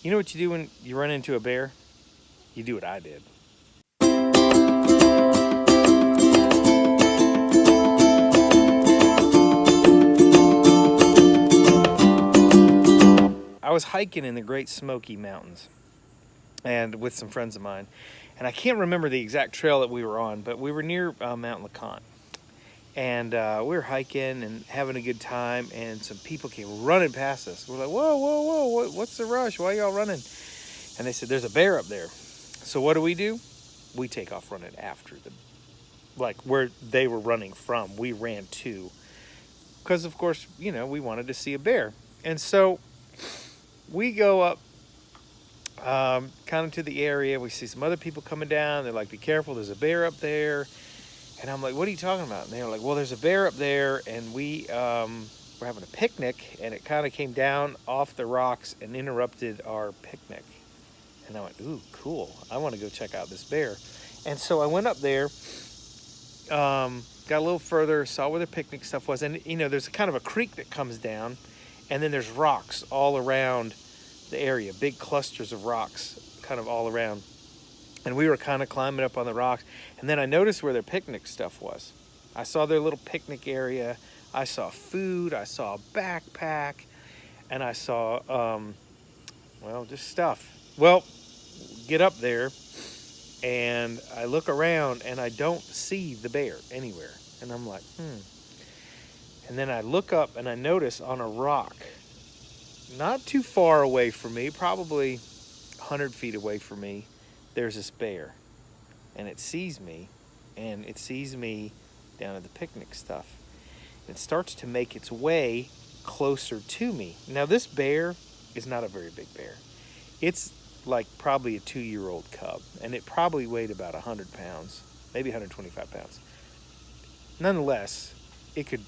You know what you do when you run into a bear? You do what I did. I was hiking in the Great Smoky Mountains and with some friends of mine. And I can't remember the exact trail that we were on, but we were near Mount LeConte. And we were hiking and having a good time, and some people came running past us. We're like, whoa, whoa, whoa, what's the rush? Why are y'all running? And they said, there's a bear up there. So what do? We take off running after them. Like where they were running from, we ran to. Because, of course, we wanted to see a bear. And so we go up kind of to the area. We see some other people coming down. They're like, be careful, there's a bear up there. And I'm like, what are you talking about? And they were like, well, there's a bear up there, and we were having a picnic, and it kind of came down off the rocks and interrupted our picnic. And I went, ooh, cool. I want to go check out this bear. And so I went up there, got a little further, saw where the picnic stuff was. And, there's kind of a creek that comes down, and then there's rocks all around the area, big clusters of rocks kind of all around. And we were kind of climbing up on the rocks. And then I noticed where their picnic stuff was. I saw their little picnic area. I saw food. I saw a backpack. And I saw, just stuff. Well, get up there. And I look around and I don't see the bear anywhere. And I'm like, And then I look up and I notice on a rock, not too far away from me, probably 100 feet away from me, there's this bear. And it sees me, and it sees me down at the picnic stuff. It starts to make its way closer to me. Now, this bear is not a very big bear. It's like probably a 2-year-old cub, and it probably weighed about 100 pounds, maybe 125 pounds. Nonetheless, it could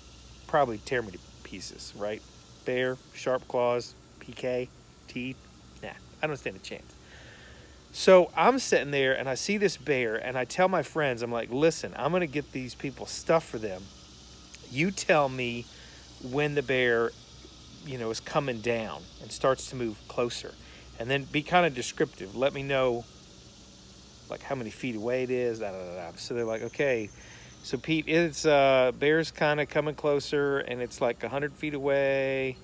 probably tear me to pieces, right? Bear, sharp claws, PK, teeth. Nah, I don't stand a chance. So I'm sitting there and I see this bear, and I tell my friends, I'm like, listen, I'm going to get these people stuff for them. You tell me when the bear, is coming down and starts to move closer. And then be kind of descriptive. Let me know, like, how many feet away it is. So they're like, okay. So, Pete, it's bear's kind of coming closer, and it's like 100 feet away.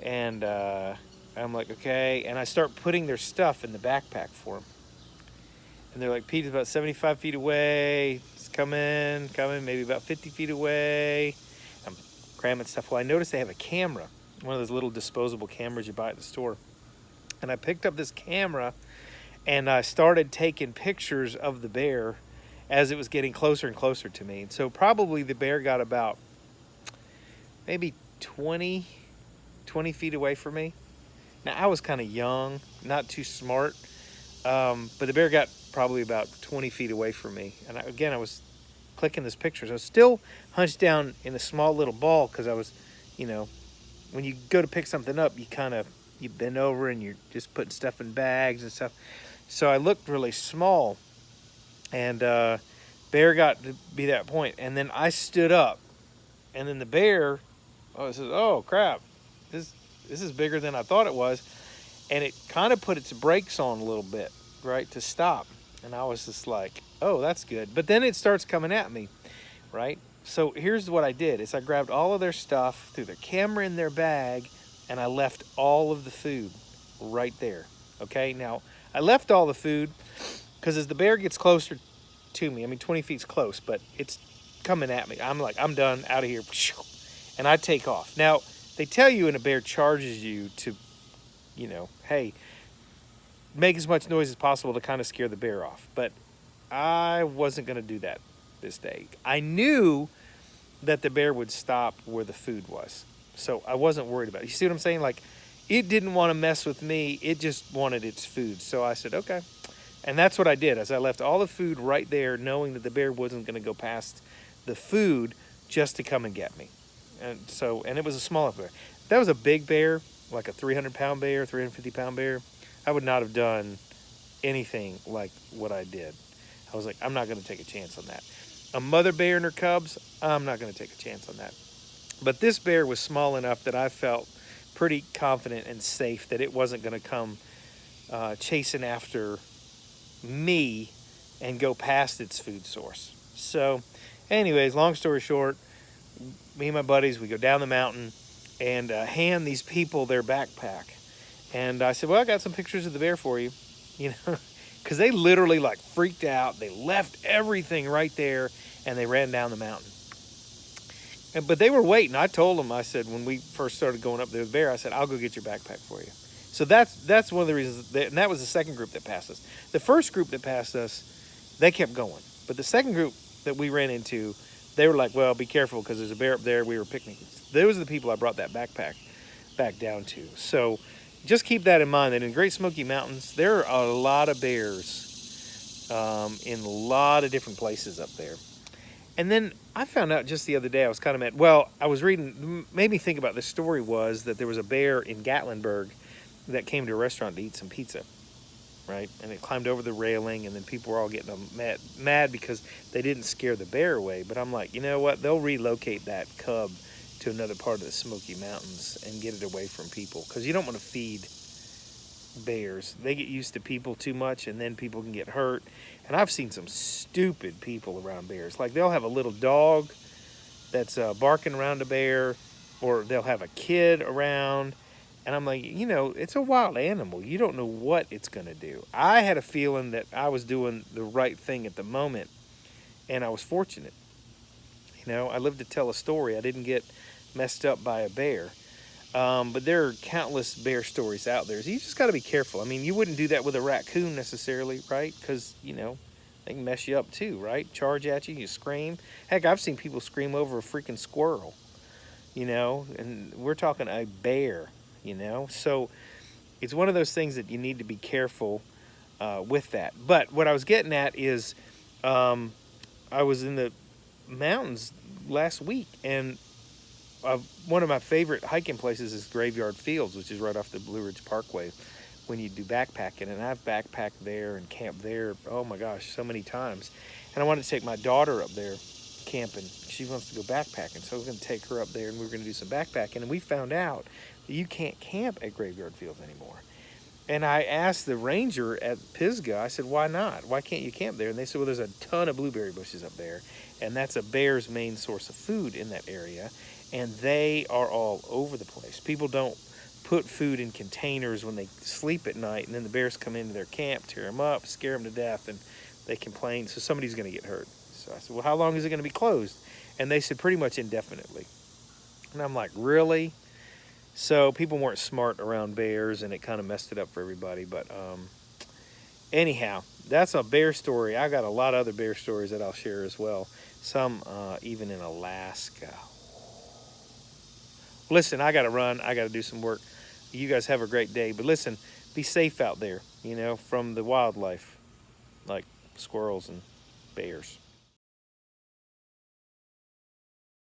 And I'm like, okay. And I start putting their stuff in the backpack for them. And they're like, Pete is about 75 feet away. It's coming, maybe about 50 feet away. I'm cramming stuff. Well, I noticed they have a camera, one of those little disposable cameras you buy at the store. And I picked up this camera, and I started taking pictures of the bear as it was getting closer and closer to me. And so probably the bear got about maybe 20 feet away from me. Now, I was kind of young, not too smart, but the bear got probably about 20 feet away from me. And I was clicking this pictures. I was still hunched down in a small little ball because I was, when you go to pick something up, you bend over and you're just putting stuff in bags and stuff. So I looked really small, and bear got to be that point. And then I stood up, and then the bear, says, oh, crap, this is bigger than I thought it was. And it kind of put its brakes on a little bit, right, to stop. And I was just like, oh, that's good. But then it starts coming at me, right? So here's what I did is I grabbed all of their stuff, threw their camera in their bag, and I left all of the food right there, okay? Now, I left all the food because as the bear gets closer to me, 20 feet's close, but it's coming at me. I'm like, I'm done, out of here, and I take off. Now, they tell you when a bear charges you to, hey, make as much noise as possible to kind of scare the bear off. But I wasn't going to do that this day. I knew that the bear would stop where the food was. So I wasn't worried about it. You see what I'm saying? Like, it didn't want to mess with me. It just wanted its food. So I said, okay. And that's what I did, as I left all the food right there, knowing that the bear wasn't going to go past the food just to come and get me. And it was a small bear. If that was a big bear, like a 300-pound bear, 350-pound bear, I would not have done anything like what I did. I was like, I'm not going to take a chance on that. A mother bear and her cubs, I'm not going to take a chance on that. But this bear was small enough that I felt pretty confident and safe that it wasn't going to come chasing after me and go past its food source. So, anyways, long story short, me and my buddies, we go down the mountain and hand these people their backpack. And I said, well, I got some pictures of the bear for you, you know, because they literally like freaked out. They left everything right there and they ran down the mountain. But they were waiting. I told them, I said, when we first started going up there with the bear, I said, I'll go get your backpack for you. So that's one of the reasons, and that was the second group that passed us. The first group that passed us, they kept going. But the second group that we ran into, they were like, well, be careful because there's a bear up there. We were picnicking. Those are the people I brought that backpack back down to. So just keep that in mind, that in Great Smoky Mountains, there are a lot of bears in a lot of different places up there. And then I found out just the other day, I was kind of mad. Well, I was reading, made me think about this story was that there was a bear in Gatlinburg that came to a restaurant to eat some pizza, right? And it climbed over the railing, and then people were all getting mad because they didn't scare the bear away. But I'm like, you know what? They'll relocate that cub to another part of the Smoky Mountains and get it away from people, because you don't want to feed bears. They get used to people too much, and then people can get hurt. And I've seen some stupid people around bears. Like, they'll have a little dog that's barking around a bear, or they'll have a kid around. And I'm like, you know, it's a wild animal. You don't know what it's going to do. I had a feeling that I was doing the right thing at the moment, and I was fortunate. You know, I lived to tell a story. I didn't get messed up by a bear. But there are countless bear stories out there. So you just got to be careful. I mean, you wouldn't do that with a raccoon necessarily, right? Because, you know, they can mess you up too, right? Charge at you, you scream. Heck, I've seen people scream over a freaking squirrel, you know, and we're talking a bear, you know. So it's one of those things that you need to be careful with that. But what I was getting at is I was in the mountains last week, and one of my favorite hiking places is Graveyard Fields, which is right off the Blue Ridge Parkway when you do backpacking. And I've backpacked there and camped there, oh my gosh, so many times. And I wanted to take my daughter up there camping. She wants to go backpacking, so I was going to take her up there and we were going to do some backpacking. And we found out that you can't camp at Graveyard Fields anymore. And I asked the ranger at Pisgah, I said, why not? Why can't you camp there? And they said, well, there's a ton of blueberry bushes up there, and that's a bear's main source of food in that area. And they are all over the place. People don't put food in containers when they sleep at night, and then the bears come into their camp, tear them up, scare them to death, and they complain, so somebody's going to get hurt. So I said, well, how long is it going to be closed? And they said pretty much indefinitely. And I'm like, really? So people weren't smart around bears, and it kind of messed it up for everybody. But anyhow, that's a bear story. I got a lot of other bear stories that I'll share as well. Some even in Alaska. Listen, I got to run. I got to do some work. You guys have a great day. But listen, be safe out there, you know, from the wildlife like squirrels and bears.